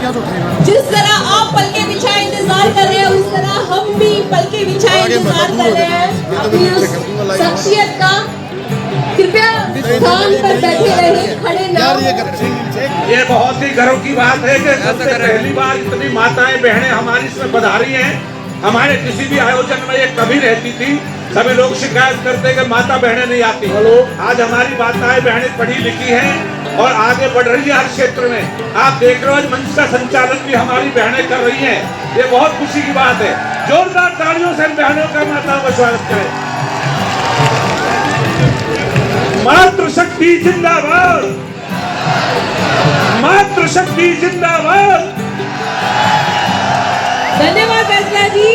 जिस तरह आप पलके बिछाए इंतजार कर रहे हैं, उस तरह हम भी पलके बिछाए इंतजार कर रहे हैं अपनी उस शख्सियत का। कृपया स्थान पर बैठे रहिए, खड़े न। ये बहुत ही गर्व की बात है कि सबसे पहली बार इतनी माताएं बहनें हमारी इसमें पधारी हैं। हमारे किसी भी आयोजन में ये कभी रहती थी, सभी लोग शिकायत करते कि माता बहनें नहीं आती। आज हमारी माताएं बहनें पढ़ी लिखी हैं और आगे बढ़ रही है हर क्षेत्र में। आप देख रहे हो मंच का संचालन भी हमारी बहनें कर रही हैं। ये बहुत खुशी की बात है। जोरदार तालियों से बहनों का माताओं का स्वागत करें। मातृशक्ति जिंदाबाद, मातृशक्ति जिंदाबाद। धन्यवाद फैसला जी।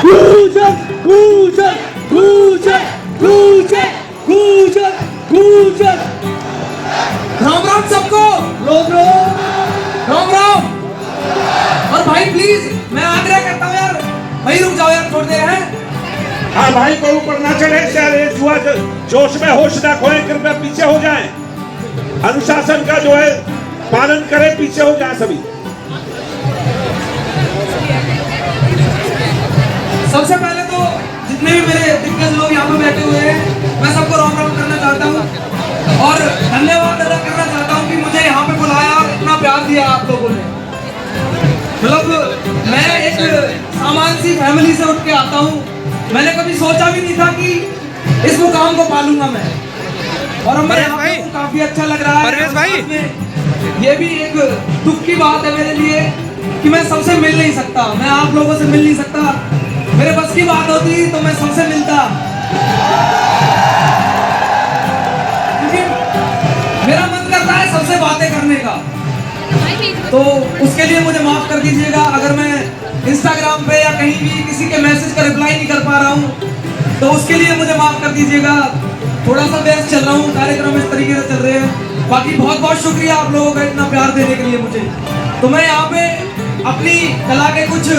गूंजन गूंजन गूंजन गूंजन गूंजन गूंजन। राम राम सबको, राम राम राम राम। और भाई प्लीज मैं आग्रह करता हूँ यार, भाई रुक जाओ यार, छोड़ दे रहे हैं। हाँ भाई को ऊपर ना चढ़े, जुआ जोश में होश ना खोए, कृपया पीछे हो जाएं। अनुशासन का जो है पालन करें, पीछे हो जाएं सभी। सबसे पहले तो जितने भी मेरे दिग्गज लोग यहाँ पे बैठे हुए हैं, मैं सबको राम राम करना चाहता हूँ और धन्यवाद अदा करना चाहता हूँ कि मुझे यहाँ पे बुलाया और इतना प्यार दिया आप लोगों ने। मतलब मैं एक सामान्य सी फैमिली से उठ के आता हूँ, मैंने कभी सोचा भी नहीं था कि इस मुकाम को पालूंगा मैं। और अब मैं काफी अच्छा लग रहा है। ये भी एक दुख की बात है मेरे लिए कि मैं सबसे मिल नहीं सकता, मैं आप लोगों से मिल नहीं सकता। मेरे बस की बात होती तो मैं सबसे मिलता, क्योंकि मेरा मन करता है सबसे बातें करने का। तो उसके लिए मुझे माफ कर दीजिएगा अगर मैं इंस्टाग्राम पे या कहीं भी किसी के मैसेज का रिप्लाई नहीं कर पा रहा हूँ, तो उसके लिए मुझे माफ कर दीजिएगा। थोड़ा सा व्यस्त चल रहा हूँ, कार्यक्रम इस तरीके से चल रहे हैं। बाकी बहुत बहुत शुक्रिया आप लोगों का इतना प्यार देने के लिए मुझे। तो मैं यहाँ पे अपनी कला के कुछ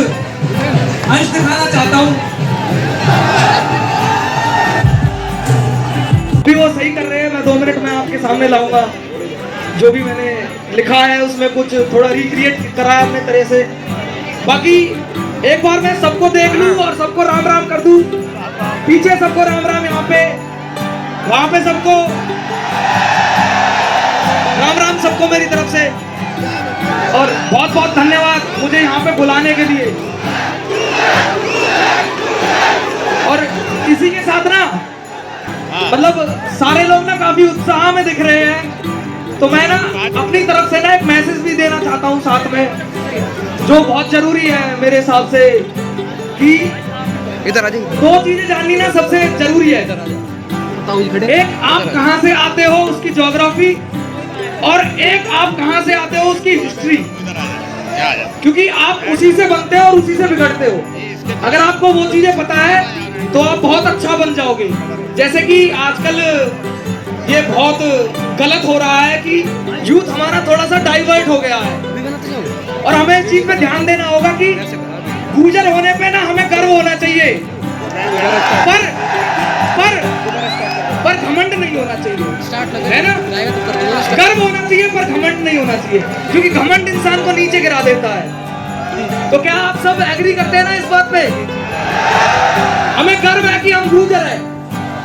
अंश दिखाना चाहता हूँ। भी वो सही कर रहे हैं, मैं 2 मिनट में आपके सामने लाऊंगा। जो भी मैंने लिखा है उसमें कुछ थोड़ा रिक्रिएट करा है अपने तरह से। बाकी एक बार मैं सबको देख लूं और सबको राम राम कर दूं। पीछे सबको राम राम, यहाँ पे वहां पे सबको राम राम, सबको मेरी तरफ से। और बहुत बहुत धन्यवाद मुझे यहाँ पे बुलाने के लिए। और इसी के साथ ना मतलब सारे लोग ना काफी उत्साह में दिख रहे हैं, तो मैं ना अपनी तरफ से ना एक मैसेज भी देना चाहता हूँ साथ में, जो बहुत जरूरी है मेरे हिसाब से। कि इधर आ जाइए। 2 चीजें जाननी ना सबसे जरूरी है। एक, आप कहाँ से आते हो उसकी ज्योग्राफी, और एक आप कहाँ से आते हो उसकी हिस्ट्री। क्योंकि आप उसी से बनते हो और उसी से बिगड़ते हो। अगर आपको वो चीजें पता है तो आप बहुत अच्छा बन जाओगे। जैसे कि आजकल ये बहुत गलत हो रहा है कि यूथ हमारा थोड़ा सा डाइवर्ट हो गया है, और हमें इस चीज पे ध्यान देना होगा कि गुर्जर होने पे ना हमें गर्व होना चाहिए, पर घमंड नहीं होना चाहिए, है ना। गर्व होना चाहिए पर घमंड नहीं होना चाहिए, क्योंकि घमंड इंसान को नीचे गिरा देता है। तो क्या आप सब एग्री करते हैं ना इस बात पे? हमें गर्व है कि हम गुर्जर हैं,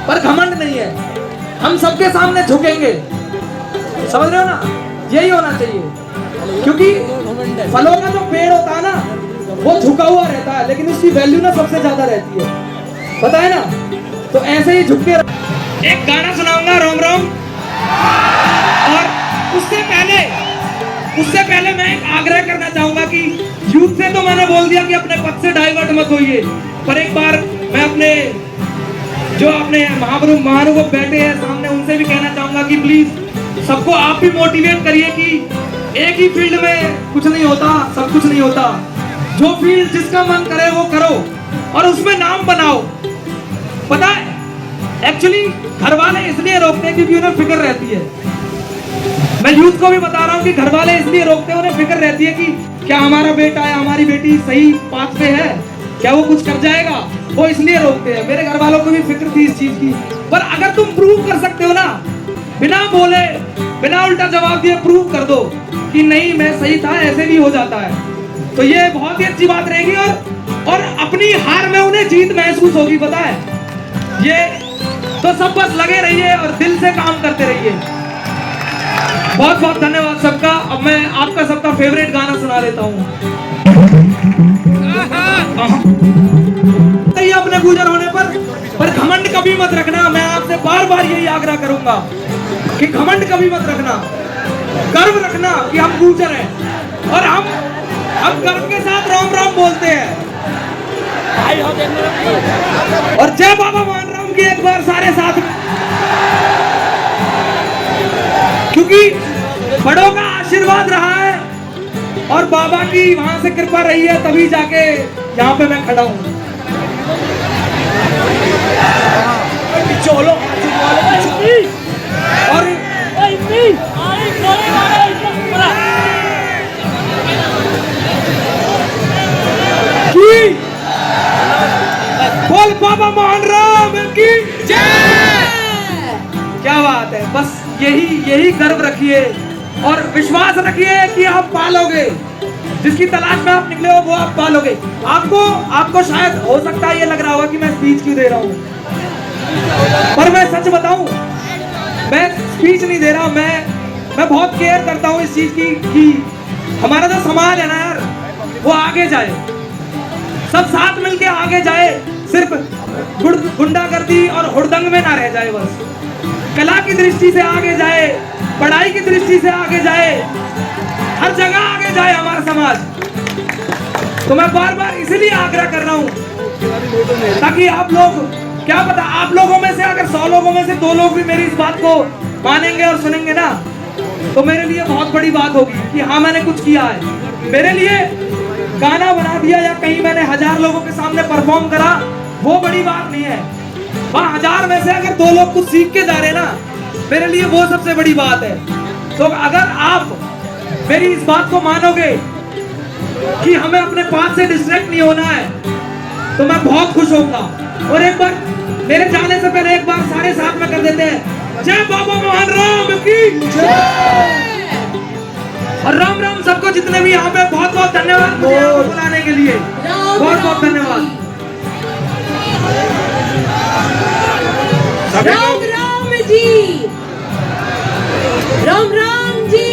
पर घमंड नहीं है। हम सबके सामने झुकेंगे, समझ रहे हो ना? यही होना चाहिए, क्योंकि फलों का जो पेड़ होता है ना वो झुका हुआ रहता है, लेकिन उसकी वैल्यू ना सबसे ज्यादा रहती है, पता है ना। तो ऐसे ही झुक के एक गाना सुनाऊंगा रोम रोम। और उससे पहले मैं एक आग्रह करना चाहूंगा कि यूथ से तो मैंने बोल दिया कि अपने पद से डाइवर्ट मत होइए, पर एक बार मैं अपने जो अपने महानुभव बैठे हैं सामने उनसे भी कहना चाहूंगा कि प्लीज सबको आप भी मोटिवेट करिए कि एक ही फील्ड में कुछ नहीं होता, सब कुछ नहीं होता। जो फील्ड जिसका मन करे वो करो और उसमें नाम बनाओ। पता है एक्चुअली घर वाले इसलिए रोकते हैं क्योंकि उन्हें फिक्र रहती है। मैं यूथ को भी बता रहा हूँ कि घर वाले इसलिए रोकते हैं, उन्हें फिक्र रहती है कि क्या हमारा बेटा या हमारी बेटी सही पाथ पे है, क्या वो कुछ कर जाएगा, वो इसलिए रोकते हैं। मेरे घर वालों को भी फिक्र थी इस चीज की। पर अगर तुम प्रूव कर सकते हो ना बिना बोले, बिना उल्टा जवाब दिए प्रूव कर दो कि नहीं मैं सही था, ऐसे भी हो जाता है। तो ये बहुत ही अच्छी बात रहेगी और अपनी हार में उन्हें जीत महसूस होगी, पता है ये। तो सब बस लगे रहिए और दिल से काम करते रहिए। बहुत बहुत धन्यवाद सबका। अब मैं आपका सबका फेवरेट गाना सुना देता हूँ। अपने गुजर होने पर घमंड कभी मत रखना। मैं आपसे बार बार यही आग्रह करूंगा कि घमंड कभी मत रखना, गर्व रखना कि हम गुजर हैं और हम गर्व के साथ राम राम बोलते हैं। और जय बाबा मान राम की एक बार सारे साथ में, क्योंकि बड़ों का आशीर्वाद रहा है और बाबा की वहां से कृपा रही है, तभी जाके यहाँ पे मैं खड़ा हूँ। चलो और बोल बाबा मान राम की जय। क्या बात है, बस यही गर्व रखिए और विश्वास रखिए कि आप पालोगे। जिसकी तलाश में आप निकले हो वो आप पालोगे। आपको शायद हो सकता है ये लग रहा होगा कि मैं स्पीच क्यों दे रहा हूँ, पर मैं सच बताऊं, मैं स्पीच नहीं दे रहा। मैं बहुत केयर करता हूँ इस चीज की कि हमारा जो समाज है ना यार, वो आगे जाए, सब साथ मिलके आगे जाए, सिर्फ गुंडागर्दी और हुड़दंग में ना रह जाए। बस कला की दृष्टि से आगे जाए, पढ़ाई की दृष्टि से आगे जाए, हर जगह आगे जाए हमारा समाज। तो मैं बार बार इसीलिए आग्रह कर रहा हूँ ताकि आप लोग, क्या पता आप लोगों में से अगर 100 लोगों में से 2 लोग भी मेरी इस बात को मानेंगे और सुनेंगे ना, तो मेरे लिए बहुत बड़ी बात होगी कि हाँ मैंने कुछ किया है। मेरे लिए गाना बना दिया या कहीं मैंने 1000 लोगों के सामने परफॉर्म करा, वो बड़ी बात नहीं है। वहाँ 1000 में से अगर 2 लोग कुछ सीख के जा रहे ना, मेरे लिए वो सबसे बड़ी बात है। तो अगर आप मेरी इस बात को मानोगे कि हमें अपने पास से डिस्ट्रैक्ट नहीं होना है, तो मैं बहुत खुश होऊंगा। और एक बार मेरे जाने से पहले एक बार सारे साथ में कर देते हैं, जय बाबा मान राम की जय। और राम राम सबको, जितने भी यहाँ पे, बहुत बहुत धन्यवाद मुझे यहाँ पे बुलाने के लिए, बहुत बहुत धन्यवाद। राम राम जी, राम राम जी।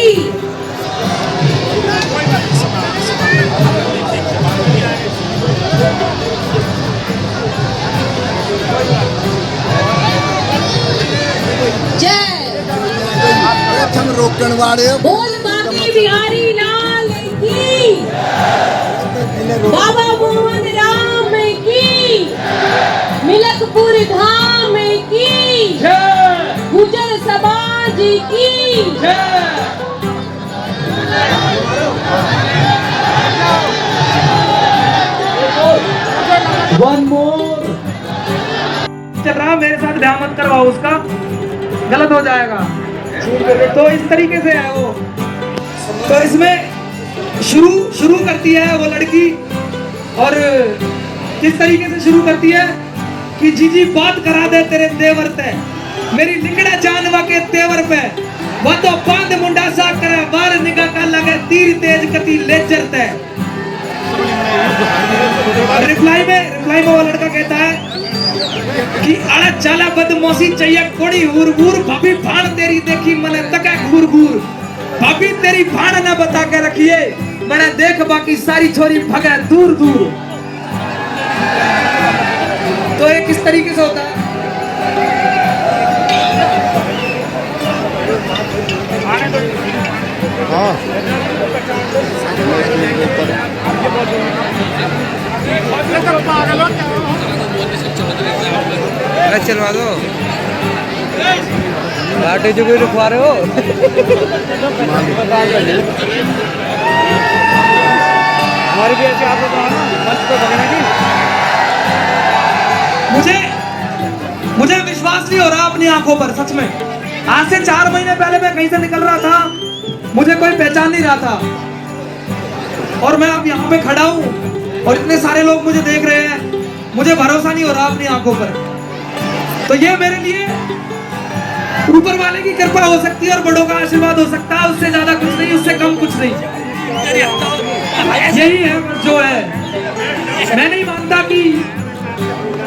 प्रथम रोकण वाले बोल बाकी बिहारी लाल की, बाबा मोहन राम की, मिलकपुर धाम की, गुजर समाज की। वन मोर चल रहा, मेरे साथ ध्यान मत करवाओ, उसका गलत हो जाएगा। तो इस तरीके से है वो। तो इसमें शुरू करती है वो लड़की, और किस तरीके से शुरू करती है कि जीजी बात करा दे तेरे देवर ते, मेरी लिकड़ा जानवा के तेवर पे, वो तो बांध मुंडा सा करे, बार निगाह का लगे तीर तेज कती लेजर ते। रिप्लाई में वो लड़का कहता है कि अड़ा चाला बदमोशी चाहिए कोड़ी हुर हुर, भाभी भाण तेरी देखी मने तका घूर घूर, भाभी तेरी भाण ना बता के रखिए, मैंने देख बाकी सारी छोरी भगे दूर दूर। तो ये किस तरीके से होता है? हाँ चलवा दो, लाठी जो कोई रुकवा रहे हो। हमारी भी ऐसे आप लोग मंच को भगने की। मुझे विश्वास नहीं हो रहा अपनी आंखों पर, सच में। आज से 4 महीने पहले मैं कहीं से निकल रहा था, मुझे कोई पहचान नहीं रहा था, और मैं अब यहाँ पे खड़ा हूँ और इतने सारे लोग मुझे देख रहे हैं, मुझे भरोसा नहीं हो रहा अपनी आंखों पर। तो ये मेरे लिए ऊपर वाले की कृपा हो सकती है और बड़ों का आशीर्वाद हो सकता है, उससे ज्यादा कुछ नहीं, उससे कम कुछ नहीं। यही है जो है। मैं नहीं मानता कि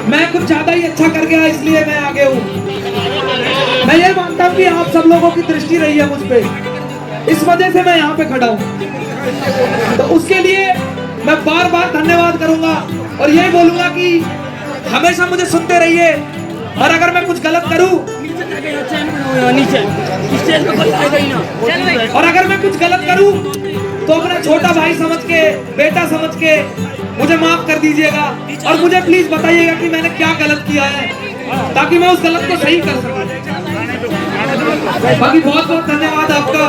मैं कुछ ज्यादा ही अच्छा कर गया इसलिए मैं आगे हूँ। मैं ये मानता हूँ कि आप सब लोगों की दृष्टि रही है मुझ पे, इस वजह से मैं यहाँ पे खड़ा हूँ। तो उसके लिए मैं बार बार धन्यवाद करूंगा और यही बोलूंगा कि हमेशा मुझे सुनते रहिए, और अगर मैं कुछ गलत करूं और अगर मैं कुछ गलत करूं तो अपना छोटा भाई समझ के, बेटा समझ के मुझे माफ कर दीजिएगा, और मुझे प्लीज बताइएगा कि मैंने क्या गलत किया है ताकि मैं उस गलत को सही कर सकूं। बाकी बहुत बहुत धन्यवाद आपका।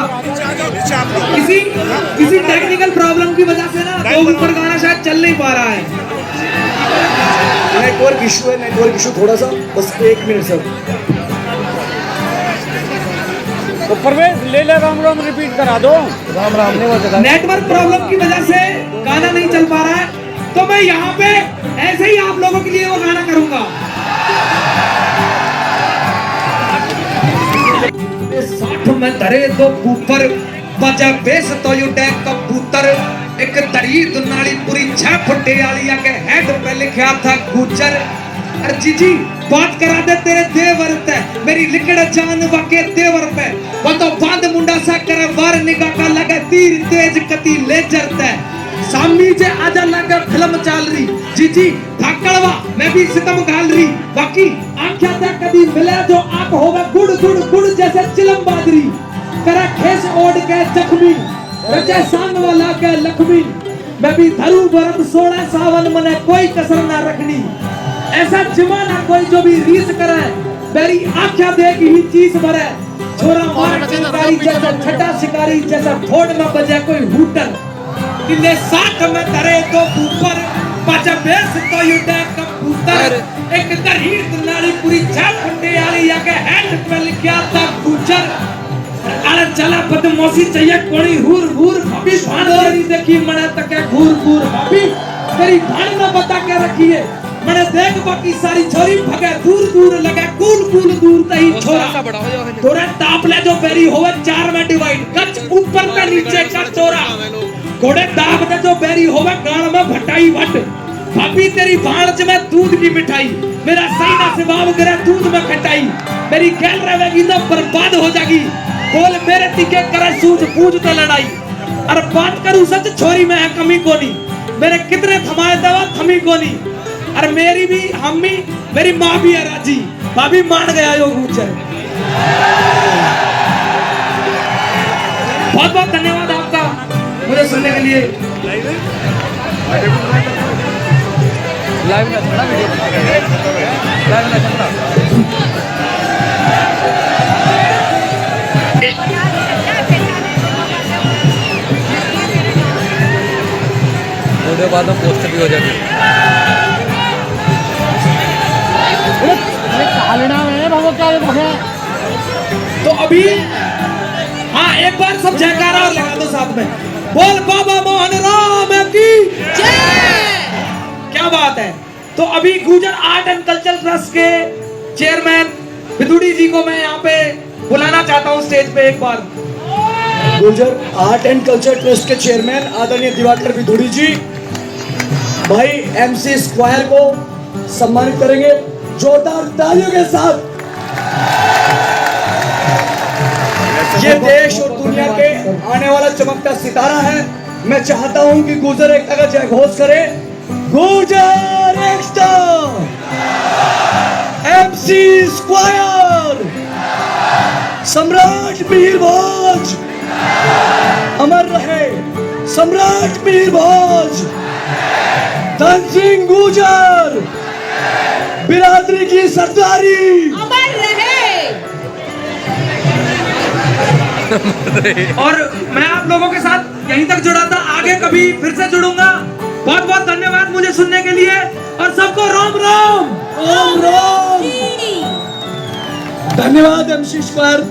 किसी टेक्निकल प्रॉब्लम की वजह से ना दो ऊपर गाना शायद चल नहीं पा रहा है। नेटवर्क इशू है, नेटवर्क इशू थोड़ा सा, बस 1 मिनट सर। तो परवेज ले ले, राम राम रिपीट करा दो। राम राम नहीं होता, नेटवर्क प्रॉब्लम की वजह से गाना नहीं चल पा रहा है, तो मैं यहाँ पे ऐसे ही आप लोगों के लिए वो गाना करूंगा। साठ में धरे दो ऊपर बजा बेस तो यू डैक कबूतर, एक दरी दुनाली पूरी 6 फुटे वाली के हेड पे लिखा था गुजर। अरे जीजी बात करा दे तेरे देवर पे, मेरी लिकड़ जान वाके देवर पे, वो तो बांध मुंडा सा करे वार निगाह का लगे तीर तेज कती लेजर ते, सामनी जे आजा लगे फिल्म चाल रही, जीजी भाकड़वा मैं भी सितम गाल रही, बाकी आंख्या तक कभी मिले जो आंख होगा गुड़ गुड़ गुड़ जैसे चिलम बादरी, करे खेस ओढ़ के जख्मी रचे सांग वाला के लक्ष्मी, मैं भी धरू बरम सोना सावन मने कोई कसर ना रखनी, ऐसा जमाना कोई जो भी रीस करे मेरी आंख्या देगी ही चीज भरे, छोरा मार चिंगारी जैसा छटा शिकारी जैसा फोड़ में बजे कोई हूटर, किले 60 में धरे तो ऊपर बजा बेस तो यू डैक कबूतर, एक दरीद नाली पूरी 6 फुटे वाली के हेड पे लिखा था गुजर। अरे चला बदमाशी चाहिए कोड़ी हुर हुर भाभी भान तेरी देखी मने तक घूर घूर, भाभी तेरी भान ना बता के रखी है, मैंने देख बाकी सारी छोरी भगे दूर दूर लगे कूल कूल दूर तही छोरा, तोरे तापले जो बेरी होवे 4 में डिवाइड, कच ऊपर पे नीचे का चोरा, घोड़े दाब दे जो बेरी होवे गाल में भटाई वट, भाभी तेरी भाणज में दूध की मिठाई, मेरा सही ना स्वभाव गिरा दूध में खटाई, मेरी गैल रहेगी तो बर्बाद हो जाएगी, बोल मेरे तिके करे सूझ बूझ तो लड़ाई, अरे बात करूं सच छोरी में है कमी कोनी, मेरे कितने थमाए दवा थमी कोनी, अरे मेरी भी अम्मी मेरी माँ भी है राजी, भाभी मान गया यो गुजर। बहुत बहुत धन्यवाद आपका मुझे सुनने के लिए। लाइव में थोड़ा वीडियो लाइव में थोड़ा वीडियो बाद में पोस्ट भी हो जाएगी। तो अभी हाँ एक बार सब जयकारा और लगा दो साथ में, बोल बाबा मोहन राम की जय। क्या बात है। तो अभी गुजर आर्ट एंड कल्चर ट्रस्ट के चेयरमैन विदुड़ी जी को मैं यहाँ पे बुलाना चाहता हूँ स्टेज पे एक बार। गुजर आर्ट एंड कल्चर ट्रस्ट के चेयरमैन आदरणीय दिवाकर विदुड़ी जी भाई MC स्क्वायर को सम्मानित करेंगे जोरदार तालियों के साथ। ये देश और दुनिया के आने वाला चमकता सितारा है। मैं चाहता हूं कि गुजर एक अगर जय घोष करे, गुजर एक्स्ट्रा, MC स्क्वायर, सम्राट मीर भोज, अमर रहे सम्राट मीर भोज, धन सिंह गुजर, बिरादरी की सरदारी अमर रहे। और मैं आप लोगों के साथ यहीं तक जुड़ा था, आगे कभी फिर से जुड़ूंगा। बहुत बहुत धन्यवाद मुझे सुनने के लिए और सबको राम राम। राम राम। धन्यवाद MC स्क्वायर।